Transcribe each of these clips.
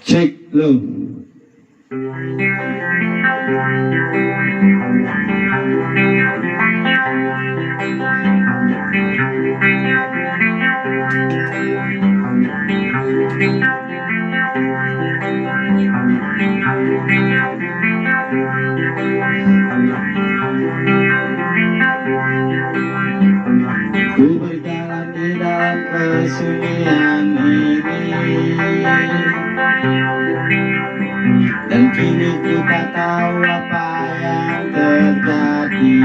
Cek lo. Ku berjalan di dalam kesunyian ini, dan kini ku tak tahu apa yang terjadi.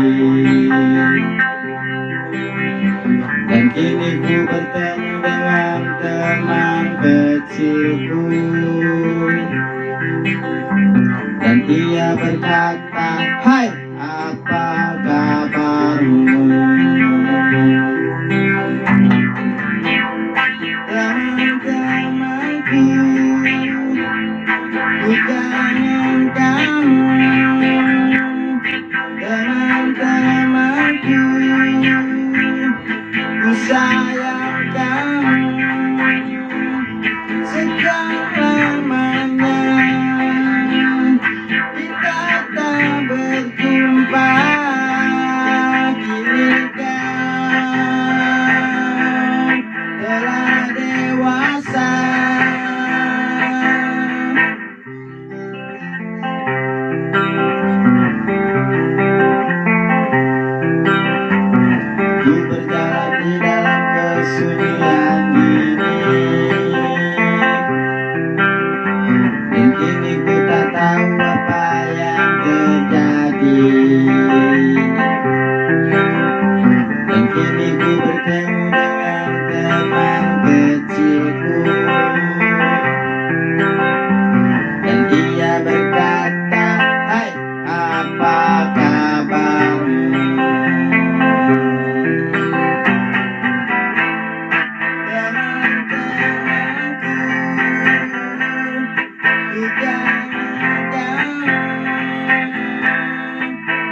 Dan kini ku bertemu dengan teman kecilku, dan dia berkata, "Hai, apa kabarmu?" Teman-temanku, ku kangen kamu. Teman-temanku, ku sayang kamu. Selamanya kita tak berjumpa. Kini kau telah dewasa. Ku berjalan di dalam kesunyian ini, dan kini ku tak tahu apa yang terjadi. Dan kini ku bertemu dengan teman kecilku, dan dia berkata, "Hai, apa kabarmu?" Teman-temanku, ku kangen kamu.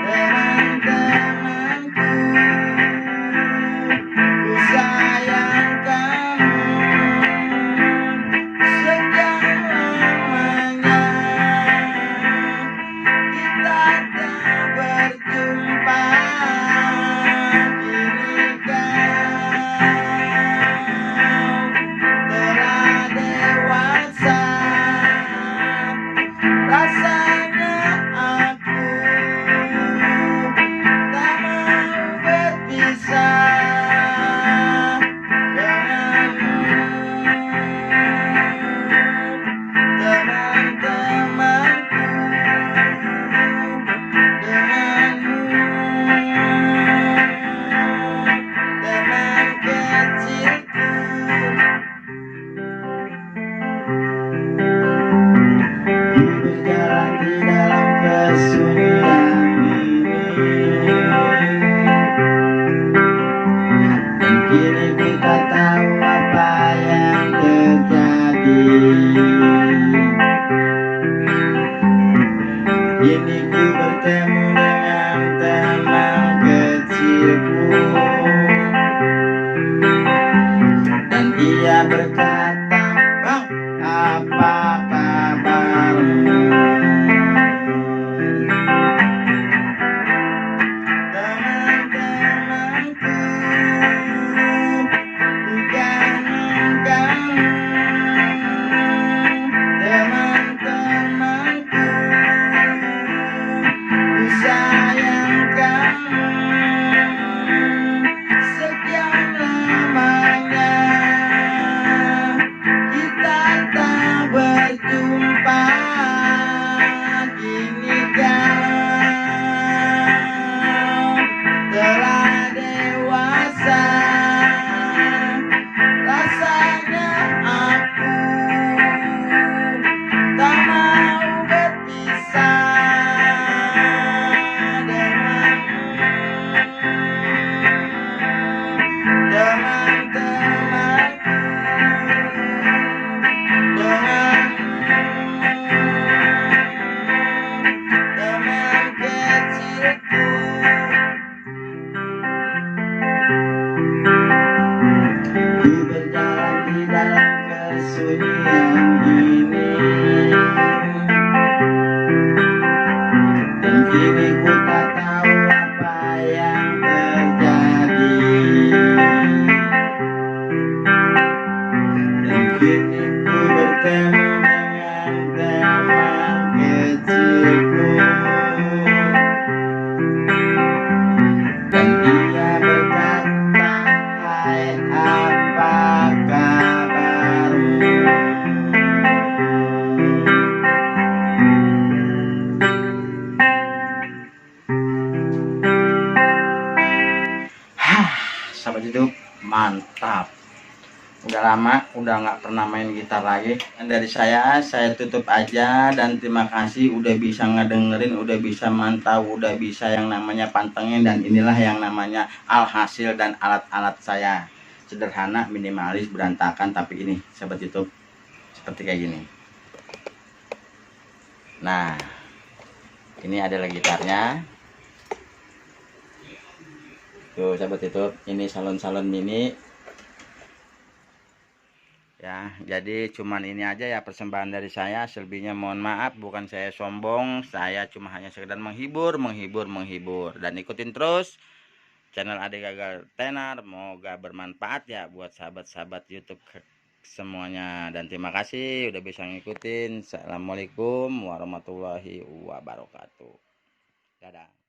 Teman-temanku, ku sayang kamu. Selamanya kita tak berjumpa. Kini kau telah dewasa. Rasanya aku tak mau berpisah denganmu. Teman-temanku, denganmu. Teman kecilku, ku berjalan di dalam kesunyian ini, dan kini kita tahu apa yang terjadi. Kini ku bertemu dengan teman kecilku, dan dia berkata, "Bang, apa kabarmu?" Teman-temanku, ku kangen kamu. lama udah nggak pernah main gitar lagi. Dan dari saya tutup aja, dan terima kasih udah bisa ngedengerin, udah bisa mantau, udah bisa yang namanya pantengin. Dan inilah yang namanya alhasil dan alat-alat saya. Sederhana, minimalis, berantakan, tapi ini sahabat YouTube seperti kayak gini. Nah, ini adalah gitarnya. Tuh sahabat YouTube, ini salon-salon mini. Ya, jadi cuman ini aja ya persembahan dari saya. Selebihnya mohon maaf, bukan saya sombong, saya cuma hanya sekedar menghibur. Dan ikutin terus channel Ade Gagal Tenar, semoga bermanfaat ya buat sahabat-sahabat YouTube semuanya. Dan terima kasih udah bisa ngikutin. Assalamualaikum warahmatullahi wabarakatuh. Dadah.